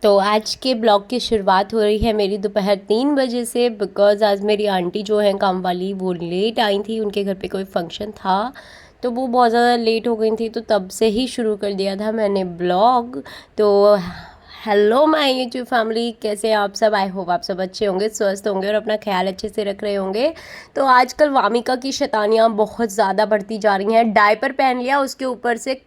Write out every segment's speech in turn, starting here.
तो आज के ब्लॉग की शुरुआत हो रही है मेरी दोपहर 3 बजे से, बिकॉज़ आज मेरी आंटी जो हैं काम वाली वो लेट आई थी। उनके घर पे कोई फंक्शन था तो वो बहुत ज़्यादा लेट हो गई थी, तो तब से ही शुरू कर दिया था मैंने ब्लॉग। तो हेलो माय यूट्यूब फैमिली, कैसे हैं आप सब? आई होप आप सब अच्छे होंगे, स्वस्थ होंगे और अपना ख्याल अच्छे से रख रहे होंगे। तो आजकल वामिका की शैतानियाँ बहुत ज़्यादा बढ़ती जा रही हैं। डायपर पहन लिया, उसके ऊपर से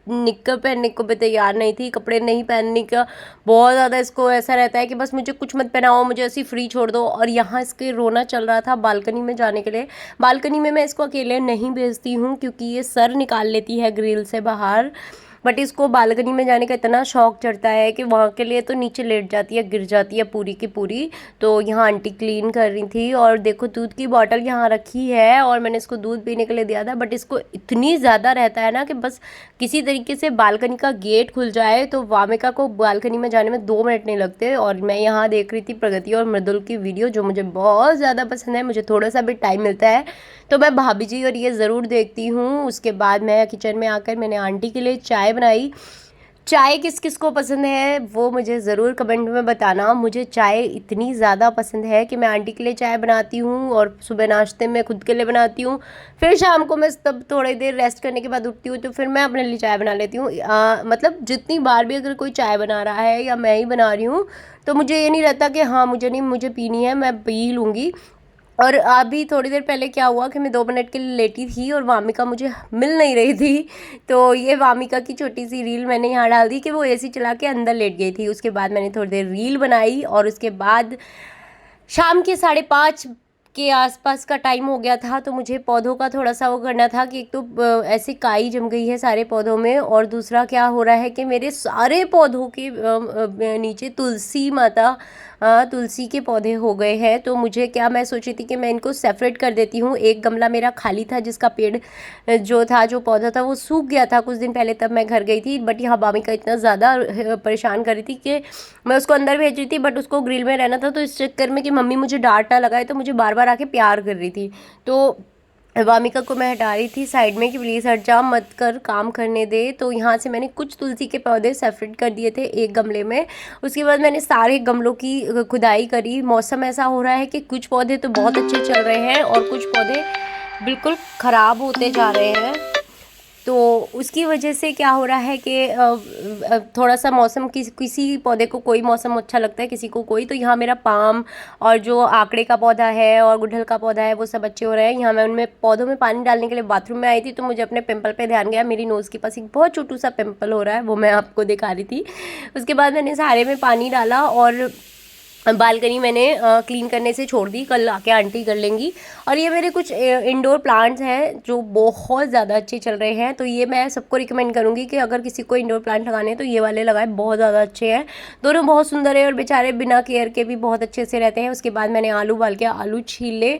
निक्कर पहनने को भी तैयार नहीं थी, कपड़े नहीं पहनने का बहुत ज़्यादा इसको ऐसा रहता है कि बस मुझे कुछ मत पहनाओ, मुझे ऐसी फ्री छोड़ दो। और यहाँ इसके रोना चल रहा था बालकनी में जाने के लिए। बालकनी में मैं इसको अकेले नहीं भेजती हूँ क्योंकि ये सर निकाल लेती है ग्रिल से बाहर, बट इसको बालकनी में जाने का इतना शौक चढ़ता है कि वहाँ के लिए तो नीचे लेट जाती है, गिर जाती है पूरी की पूरी। तो यहाँ आंटी क्लीन कर रही थी और देखो दूध की बॉटल यहाँ रखी है और मैंने इसको दूध पीने के लिए दिया था, बट इसको इतनी ज़्यादा रहता है ना कि बस किसी तरीके से बालकनी का गेट खुल जाए तो वामिका को बालकनी में जाने में 2 मिनट नहीं लगते। और मैं यहाँ देख रही थी प्रगति और मृदुल की वीडियो, जो मुझे बहुत ज़्यादा पसंद है। मुझे थोड़ा सा भी टाइम मिलता है तो मैं भाभी जी और ये ज़रूर देखती हूँ। उसके बाद मैं किचन में आकर मैंने आंटी के लिए चाय बनाई। चाय किस किस को पसंद है वो मुझे ज़रूर कमेंट में बताना। मुझे चाय इतनी ज़्यादा पसंद है कि मैं आंटी के लिए चाय बनाती हूँ और सुबह नाश्ते में खुद के लिए बनाती हूँ। फिर शाम को मैं तब थोड़ी देर रेस्ट करने के बाद उठती हूँ तो फिर मैं अपने लिए चाय बना लेती हूँ। मतलब जितनी बार भी अगर कोई चाय बना रहा है या मैं ही बना रही हूँ तो मुझे ये नहीं रहता कि हाँ मुझे नहीं, मुझे पीनी है, मैं पी लूँगी। और अभी थोड़ी देर पहले क्या हुआ कि मैं 2 मिनट के लिए लेटी थी और वामिका मुझे मिल नहीं रही थी। तो ये वामिका की छोटी सी रील मैंने यहाँ डाल दी कि वो एसी चला के अंदर लेट गई थी। उसके बाद मैंने थोड़ी देर रील बनाई और उसके बाद शाम के 5:30 के आसपास का टाइम हो गया था। तो मुझे पौधों का थोड़ा सा वो करना था कि एक तो ऐसी काई जम गई है सारे पौधों में, और दूसरा क्या हो रहा है कि मेरे सारे पौधों के नीचे तुलसी माता तुलसी के पौधे हो गए हैं। तो मुझे क्या, मैं सोची थी कि मैं इनको सेपरेट कर देती हूँ। एक गमला मेरा खाली था जिसका पेड़ जो पौधा था वो सूख गया था कुछ दिन पहले, तब मैं घर गई थी। बट यहाँ बामिका इतना ज़्यादा परेशान कर रही थी कि मैं उसको अंदर भेज रही थी, बट उसको ग्रिल में रहना था। तो इस चक्कर में कि मम्मी मुझे डांट ना लगाए तो मुझे बार बार आके प्यार कर रही थी। तो वामिका को मैं हटा रही थी साइड में कि प्लीज़ हट जा, मत कर, काम करने दे। तो यहाँ से मैंने कुछ तुलसी के पौधे सेपरेट कर दिए थे एक गमले में। उसके बाद मैंने सारे गमलों की खुदाई करी। मौसम ऐसा हो रहा है कि कुछ पौधे तो बहुत अच्छे चल रहे हैं और कुछ पौधे बिल्कुल ख़राब होते जा रहे हैं। तो उसकी वजह से क्या हो रहा है कि थोड़ा सा मौसम किसी पौधे को कोई मौसम अच्छा लगता है, किसी को कोई। तो यहाँ मेरा पाम और जो आकड़े का पौधा है और गुड़हल का पौधा है वो सब अच्छे हो रहे हैं। यहाँ मैं उनमें पौधों में पानी डालने के लिए बाथरूम में आई थी तो मुझे अपने पिंपल पे ध्यान गया। मेरी नोज़ के पास एक बहुत छोटू सा पिंपल हो रहा है, वो मैं आपको दिखा रही थी। उसके बाद मैंने सारे में पानी डाला और बालकनी मैंने क्लीन करने से छोड़ दी, कल आके आंटी कर लेंगी। और ये मेरे कुछ इंडोर प्लांट्स हैं जो बहुत ज़्यादा अच्छे चल रहे हैं। तो ये मैं सबको रिकमेंड करूँगी कि अगर किसी को इंडोर प्लांट लगाने हैं तो ये वाले लगाए, बहुत ज़्यादा अच्छे हैं। दोनों बहुत सुंदर है और बेचारे बिना केयर के भी बहुत अच्छे से रहते हैं। उसके बाद मैंने आलू उबाल के आलू छील ले,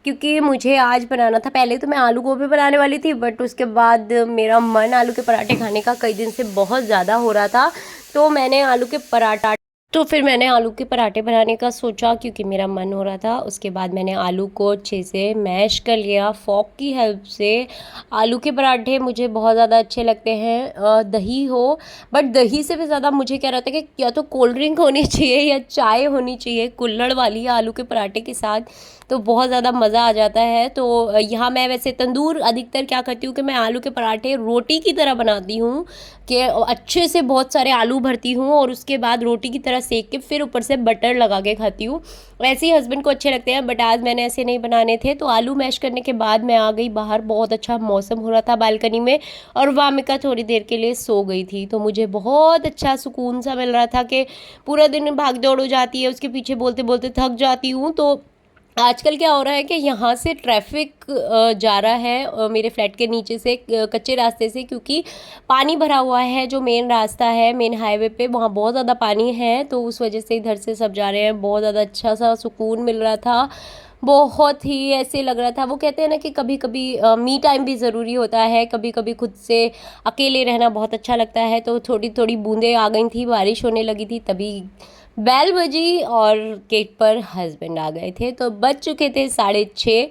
क्योंकि मुझे आज बनाना था। पहले तो मैं आलू गोभी बनाने वाली थी, बट उसके बाद मेरा मन आलू के पराठे खाने का कई दिन से बहुत ज़्यादा हो रहा था। तो मैंने आलू के पराठा तो फिर मैंने आलू के पराठे बनाने का सोचा क्योंकि मेरा मन हो रहा था। उसके बाद मैंने आलू को अच्छे से मैश कर लिया फॉक की हेल्प से। आलू के पराठे मुझे बहुत ज़्यादा अच्छे लगते हैं, दही हो, बट दही से भी ज़्यादा मुझे क्या रहता है कि या तो कोल्ड ड्रिंक होनी चाहिए या चाय होनी चाहिए कुल्हड़ वाली आलू के पराठे के साथ, तो बहुत ज़्यादा मज़ा आ जाता है। तो यहाँ मैं वैसे तंदूर अधिकतर क्या करती हूँ कि मैं आलू के पराठे रोटी की तरह बनाती हूँ कि अच्छे से बहुत सारे आलू भरती हूँ और उसके बाद रोटी की तरह सेक के फिर ऊपर से बटर लगा के खाती हूँ। वैसे ही हस्बैंड को अच्छे लगते हैं, बट आज मैंने ऐसे नहीं बनाने थे। तो आलू मैश करने के बाद मैं आ गई बाहर, बहुत अच्छा मौसम हो रहा था बालकनी में, और वामिका थोड़ी देर के लिए सो गई थी। तो मुझे बहुत अच्छा सुकून सा मिल रहा था कि पूरा दिन भाग दौड़ हो जाती है, उसके पीछे बोलते बोलते थक जाती हूँ। तो आजकल क्या हो रहा है कि यहाँ से ट्रैफिक जा रहा है मेरे फ्लैट के नीचे से कच्चे रास्ते से, क्योंकि पानी भरा हुआ है। जो मेन रास्ता है मेन हाईवे पे, वहाँ बहुत ज़्यादा पानी है, तो उस वजह से इधर से सब जा रहे हैं। बहुत ज़्यादा अच्छा सा सुकून मिल रहा था, बहुत ही ऐसे लग रहा था। वो कहते हैं ना कि कभी कभी मी टाइम भी ज़रूरी होता है, कभी कभी खुद से अकेले रहना बहुत अच्छा लगता है। तो थोड़ी थोड़ी बूंदें आ गई थी, बारिश होने लगी थी, तभी बेल बजी और गेट पर हस्बैंड आ गए थे। तो बज चुके थे 6:30।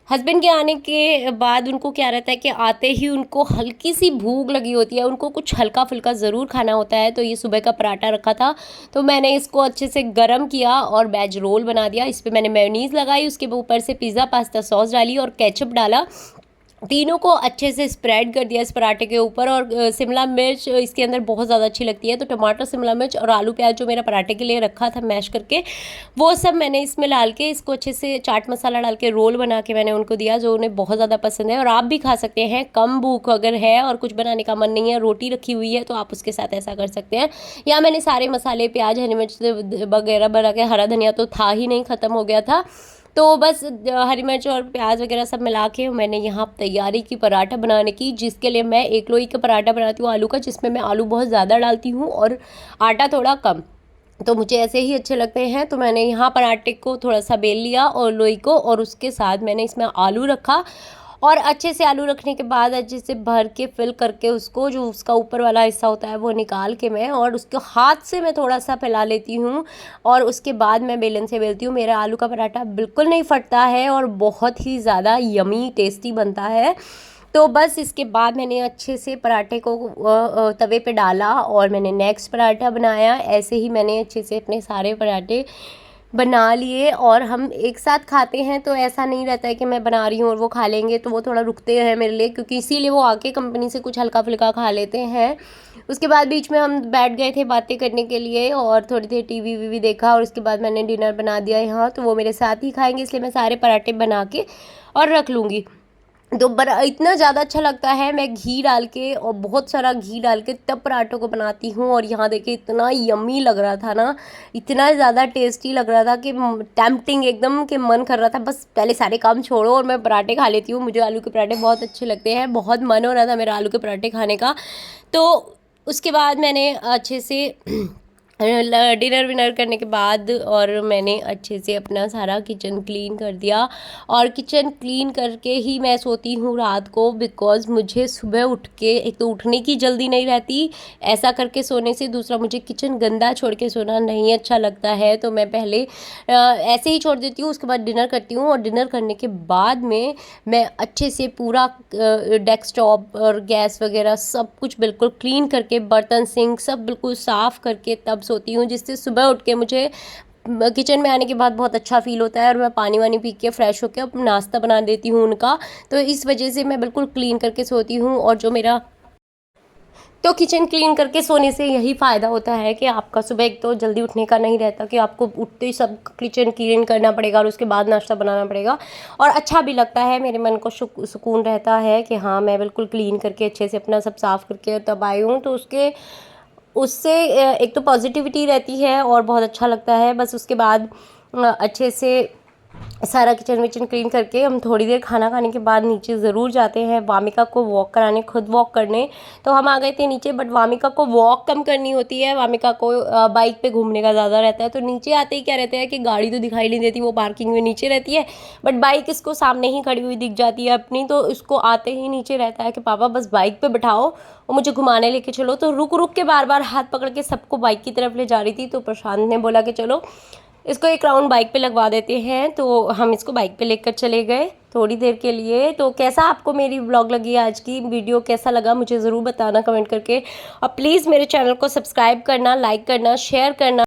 हस्बैंड के आने के बाद उनको क्या रहता है कि आते ही उनको हल्की सी भूख लगी होती है, उनको कुछ हल्का फुल्का ज़रूर खाना होता है। तो ये सुबह का पराठा रखा था, तो मैंने इसको अच्छे से गरम किया और वेज रोल बना दिया। इस पे मैंने मेयोनीज़ लगाई, उसके ऊपर से पिज़्ज़ा पास्ता सॉस डाली और केचप डाला। तीनों को अच्छे से स्प्रेड कर दिया इस पराठे के ऊपर। और शिमला मिर्च इसके अंदर बहुत ज़्यादा अच्छी लगती है, तो टमाटर, शिमला मिर्च और आलू प्याज जो मेरा पराठे के लिए रखा था मैश करके, वो सब मैंने इसमें डाल के इसको अच्छे से चाट मसाला डाल के रोल बना के मैंने उनको दिया, जो उन्हें बहुत ज़्यादा पसंद है। और आप भी खा सकते हैं, कम भूख अगर है और कुछ बनाने का मन नहीं है, रोटी रखी हुई है, तो आप उसके साथ ऐसा कर सकते हैं। या मैंने सारे मसाले, प्याज, हरी मिर्च वगैरह बना के, हरा धनिया तो था ही नहीं, ख़त्म हो गया था, तो बस हरी मिर्च और प्याज वगैरह सब मिला के मैंने यहाँ तैयारी की पराठा बनाने की, जिसके लिए मैं एक लोई का पराठा बनाती हूँ आलू का, जिसमें मैं आलू बहुत ज़्यादा डालती हूँ और आटा थोड़ा कम। तो मुझे ऐसे ही अच्छे लगते हैं, तो मैंने यहाँ पराठे को थोड़ा सा बेल लिया और लोई को, और उसके साथ मैंने इसमें आलू रखा। और अच्छे से आलू रखने के बाद अच्छे से भर के फिल करके उसको, जो उसका ऊपर वाला हिस्सा होता है वो निकाल के मैं, और उसको हाथ से मैं थोड़ा सा फैला लेती हूँ और उसके बाद मैं बेलन से बेलती हूँ। मेरा आलू का पराठा बिल्कुल नहीं फटता है और बहुत ही ज़्यादा यमी टेस्टी बनता है। तो बस इसके बाद मैंने अच्छे से पराठे को तवे पे डाला और मैंने नेक्स्ट पराठा बनाया। ऐसे ही मैंने अच्छे से अपने सारे पराठे बना लिए और हम एक साथ खाते हैं, तो ऐसा नहीं रहता है कि मैं बना रही हूँ और वो खा लेंगे, तो वो थोड़ा रुकते हैं मेरे लिए, क्योंकि इसीलिए वो आके कंपनी से कुछ हल्का फुल्का खा लेते हैं। उसके बाद बीच में हम बैठ गए थे बातें करने के लिए और थोड़ी देर टीवी वीवी देखा, और उसके बाद मैंने डिनर बना दिया यहाँ, तो वो मेरे साथ ही खाएंगे, इसलिए मैं सारे पराठे बना के और रख लूँगी। तो इतना ज़्यादा अच्छा लगता है, मैं घी डाल के और बहुत सारा घी डाल के तब पराठों को बनाती हूँ। और यहाँ देखिए इतना यम्मी लग रहा था ना, इतना ज़्यादा टेस्टी लग रहा था कि टेम्पटिंग एकदम, कि मन कर रहा था बस पहले सारे काम छोड़ो और मैं पराठे खा लेती हूँ। मुझे आलू के पराठे बहुत अच्छे लगते हैं, बहुत मन हो रहा था मेरा आलू के पराठे खाने का। तो उसके बाद मैंने अच्छे से डिनर विनर करने के बाद और मैंने अच्छे से अपना सारा किचन क्लीन कर दिया। और किचन क्लीन करके ही मैं सोती हूँ रात को, बिकॉज़ मुझे सुबह उठ के, एक तो उठने की जल्दी नहीं रहती ऐसा करके सोने से, दूसरा मुझे किचन गंदा छोड़ के सोना नहीं अच्छा लगता है। तो मैं पहले ऐसे ही छोड़ देती हूँ, उसके बाद डिनर करती हूँ, और डिनर करने के बाद में मैं अच्छे से पूरा डेस्कटॉप और गैस वगैरह सब कुछ बिल्कुल क्लीन करके, बर्तन सिंक सब बिल्कुल साफ़ करके तब सोती हूँ, जिससे सुबह उठ के मुझे किचन में आने के बाद बहुत अच्छा फ़ील होता है। और मैं पानी वानी पी के फ्रेश होकर अब नाश्ता बना देती हूँ उनका। तो इस वजह से मैं बिल्कुल क्लीन करके सोती हूँ। और जो मेरा, तो किचन क्लीन करके सोने से यही फ़ायदा होता है कि आपका सुबह एक तो जल्दी उठने का नहीं रहता कि आपको उठते ही सब किचन क्लीन करना पड़ेगा और उसके बाद नाश्ता बनाना पड़ेगा, और अच्छा भी लगता है, मेरे मन को सुकून रहता है कि हाँ मैं बिल्कुल क्लीन करके अच्छे से अपना सब साफ़ करके तब आई हूँ। तो उससे एक तो पॉजिटिविटी रहती है और बहुत अच्छा लगता है। बस उसके बाद अच्छे से सारा किचन विचन क्लीन करके हम थोड़ी देर खाना खाने के बाद नीचे ज़रूर जाते हैं वामिका को वॉक कराने, खुद वॉक करने। तो हम आ गए थे नीचे, बट वामिका को वॉक कम करनी होती है, वामिका को बाइक पे घूमने का ज़्यादा रहता है। तो नीचे आते ही क्या रहता है कि गाड़ी तो दिखाई नहीं देती, वो पार्किंग में नीचे रहती है, बट बाइक इसको सामने ही खड़ी हुई दिख जाती है अपनी। तो इसको आते ही नीचे रहता है कि पापा बस बाइक पर बैठाओ और मुझे घुमाने लेके चलो। तो रुक रुक के बार बार हाथ पकड़ के सबको बाइक की तरफ ले जा रही थी। तो प्रशांत ने बोला कि चलो इसको एक राउंड बाइक पे लगवा देते हैं, तो हम इसको बाइक पे लेकर चले गए थोड़ी देर के लिए। तो कैसा आपको मेरी व्लॉग लगी, आज की वीडियो कैसा लगा मुझे ज़रूर बताना कमेंट करके। और प्लीज़ मेरे चैनल को सब्सक्राइब करना, लाइक करना, शेयर करना।